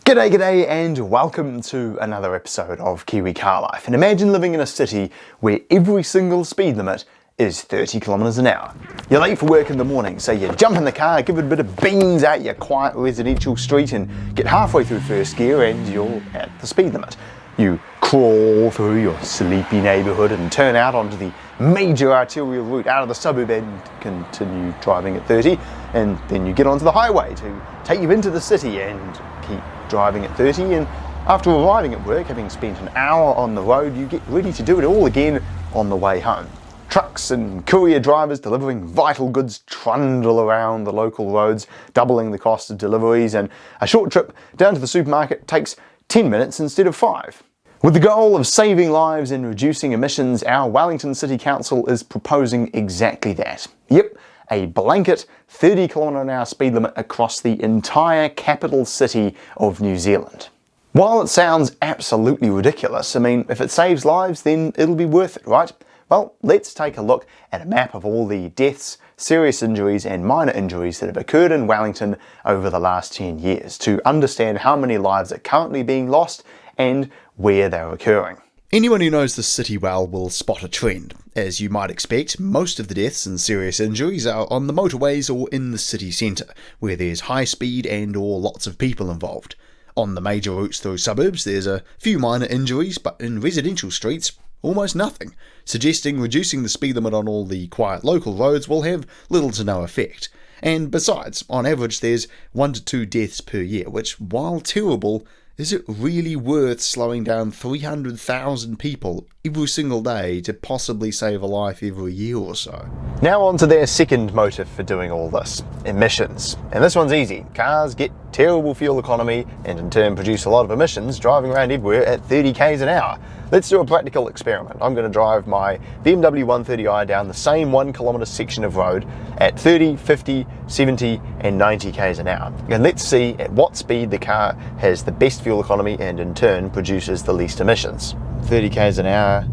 G'day and welcome to another episode of Kiwi Car Life. And imagine living in a city where every single speed limit is 30 kilometers an hour. You're late for work in the morning, so you jump in the car, give it a bit of beans out your quiet residential street and get halfway through first gear and you're at the speed limit. You crawl through your sleepy neighbourhood and turn out onto the major arterial route out of the suburb and continue driving at 30, and then you get onto the highway to take you into the city and keep driving at 30, and after arriving at work, having spent an hour on the road, you get ready to do it all again on the way home. Trucks and courier drivers delivering vital goods trundle around the local roads, doubling the cost of deliveries, and a short trip down to the supermarket takes 10 minutes instead of 5. With the goal of saving lives and reducing emissions, our Wellington City Council is proposing exactly that. Yep, a blanket 30 km/h speed limit across the entire capital city of New Zealand. While it sounds absolutely ridiculous, I mean, if it saves lives, then it'll be worth it, right? Well, let's take a look at a map of all the deaths, serious injuries and minor injuries that have occurred in Wellington over the last 10 years to understand how many lives are currently being lost and where they're occurring. Anyone who knows the city well will spot a trend. As you might expect, most of the deaths and serious injuries are on the motorways or in the city centre, where there's high speed and or lots of people involved. On the major routes through suburbs, there's a few minor injuries, but in residential streets, almost nothing, suggesting reducing the speed limit on all the quiet local roads will have little to no effect. And besides, on average there's 1 to 2 deaths per year, which, while terrible, is it really worth slowing down 300,000 people every single day to possibly save a life every year or so? Now on to their second motive for doing all this, emissions. And this one's easy. Cars get terrible fuel economy and in turn produce a lot of emissions driving around everywhere at 30 k's an hour. Let's do a practical experiment. I'm going to drive my BMW 130i down the same 1 kilometre section of road at 30, 50, 70 and 90 k's an hour. And let's see at what speed the car has the best fuel economy and in turn produces the least emissions. 30 k's an hour,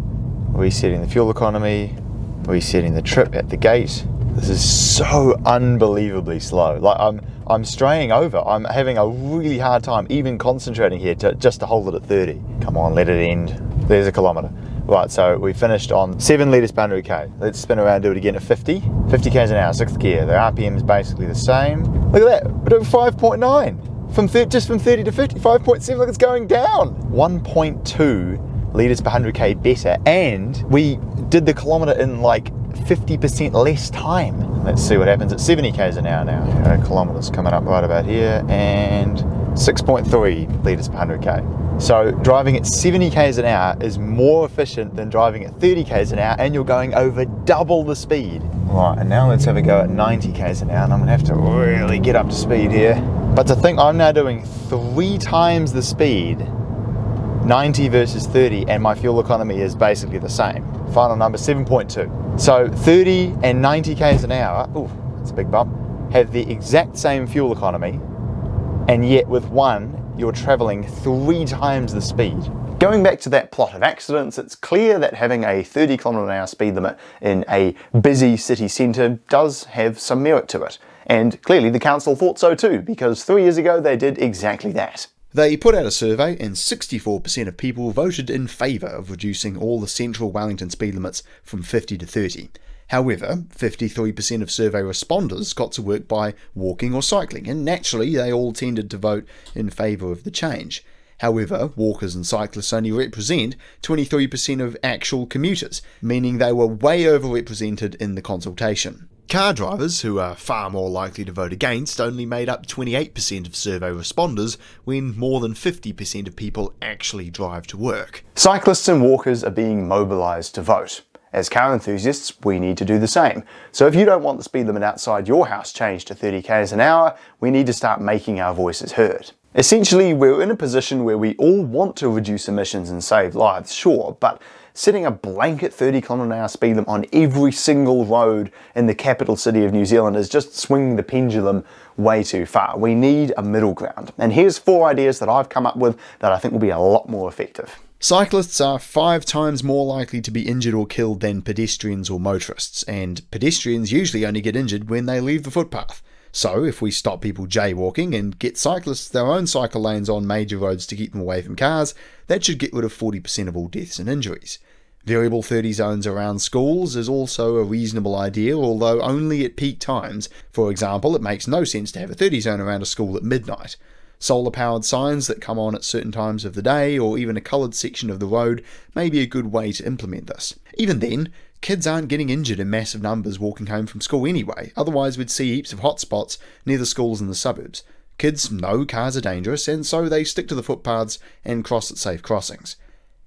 resetting the fuel economy, resetting the trip at the gate. This is so unbelievably slow. Like I'm straying over. I'm having a really hard time even concentrating here just to hold it at 30. Come on, let it end. There's a kilometre. Right, so we finished on 7 litres per 100k. Let's spin around and do it again at 50. 50 k's an hour, 6th gear. The RPM is basically the same. Look at that, we're doing 5.9. Just from 30 to 50, 5.7, look, it's going down. 1.2 litres per 100k better, and we did the kilometre in like 50% less time. Let's see what happens at 70 k's an hour now. Kilometres coming up right about here, and 6.3 litres per 100k. So driving at 70 k's an hour is more efficient than driving at 30 k's an hour, and you're going over double the speed. Right, and now let's have a go at 90 k's an hour, and I'm gonna have to really get up to speed here. But to think I'm now doing 3 times the speed, 90 versus 30, and my fuel economy is basically the same. Final number 7.2. So 30 and 90 k's an hour, ooh, that's a big bump, have the exact same fuel economy, and yet with one, you're travelling 3 times the speed. Going back to that plot of accidents, it's clear that having a 30 km/h speed limit in a busy city centre does have some merit to it. And clearly the council thought so too, because 3 years ago they did exactly that. They put out a survey and 64% of people voted in favour of reducing all the central Wellington speed limits from 50 to 30. However, 53% of survey responders got to work by walking or cycling, and naturally they all tended to vote in favour of the change. However, walkers and cyclists only represent 23% of actual commuters, meaning they were way overrepresented in the consultation. Car drivers, who are far more likely to vote against, only made up 28% of survey responders when more than 50% of people actually drive to work. Cyclists and walkers are being mobilised to vote. As car enthusiasts, we need to do the same. So if you don't want the speed limit outside your house changed to 30 k's an hour, we need to start making our voices heard. Essentially, we're in a position where we all want to reduce emissions and save lives, sure, but setting a blanket 30 km/h speed limit on every single road in the capital city of New Zealand is just swinging the pendulum way too far. We need a middle ground. And here's 4 ideas that I've come up with that I think will be a lot more effective. Cyclists are 5 times more likely to be injured or killed than pedestrians or motorists, and pedestrians usually only get injured when they leave the footpath. So if we stop people jaywalking and get cyclists their own cycle lanes on major roads to keep them away from cars, that should get rid of 40% of all deaths and injuries. Variable 30 zones around schools is also a reasonable idea, although only at peak times. For example, it makes no sense to have a 30 zone around a school at midnight. Solar-powered signs that come on at certain times of the day, or even a coloured section of the road, may be a good way to implement this. Even then, kids aren't getting injured in massive numbers walking home from school anyway, otherwise we'd see heaps of hotspots near the schools in the suburbs. Kids know cars are dangerous, and so they stick to the footpaths and cross at safe crossings.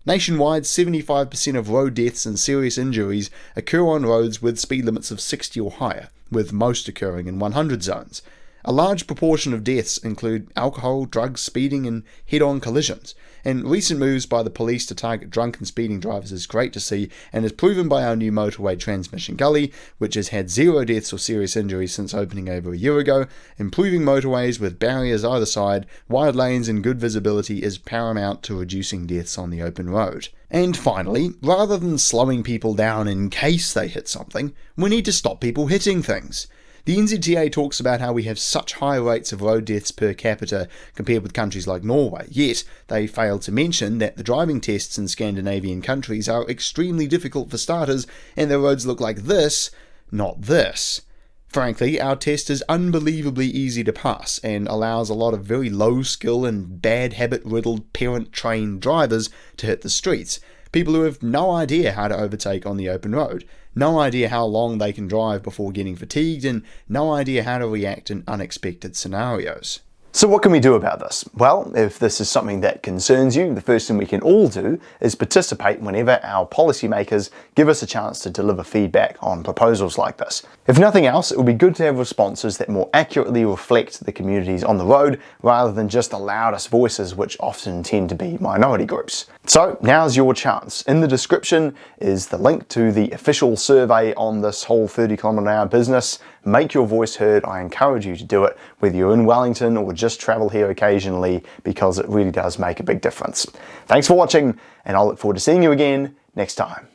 Nationwide, 75% of road deaths and serious injuries occur on roads with speed limits of 60 or higher, with most occurring in 100 zones. A large proportion of deaths include alcohol, drugs, speeding, and head-on collisions. And recent moves by the police to target drunk and speeding drivers is great to see, and is proven by our new motorway Transmission Gully, which has had 0 deaths or serious injuries since opening over a year ago. Improving motorways with barriers either side, wide lanes, and good visibility is paramount to reducing deaths on the open road. And finally, rather than slowing people down in case they hit something, we need to stop people hitting things. The NZTA talks about how we have such high rates of road deaths per capita compared with countries like Norway, yet they fail to mention that the driving tests in Scandinavian countries are extremely difficult for starters, and their roads look like this, not this. Frankly, our test is unbelievably easy to pass and allows a lot of very low skill and bad habit-riddled parent-trained drivers to hit the streets. People who have no idea how to overtake on the open road, no idea how long they can drive before getting fatigued, and no idea how to react in unexpected scenarios. So what can we do about this? Well, if this is something that concerns you, the first thing we can all do is participate whenever our policymakers give us a chance to deliver feedback on proposals like this. If nothing else, it would be good to have responses that more accurately reflect the communities on the road rather than just the loudest voices, which often tend to be minority groups. So now's your chance. In the description is the link to the official survey on this whole 30km/h business. Make your voice heard. I encourage you to do it, whether you're in Wellington or just travel here occasionally, because it really does make a big difference. Thanks for watching, and I'll look forward to seeing you again next time.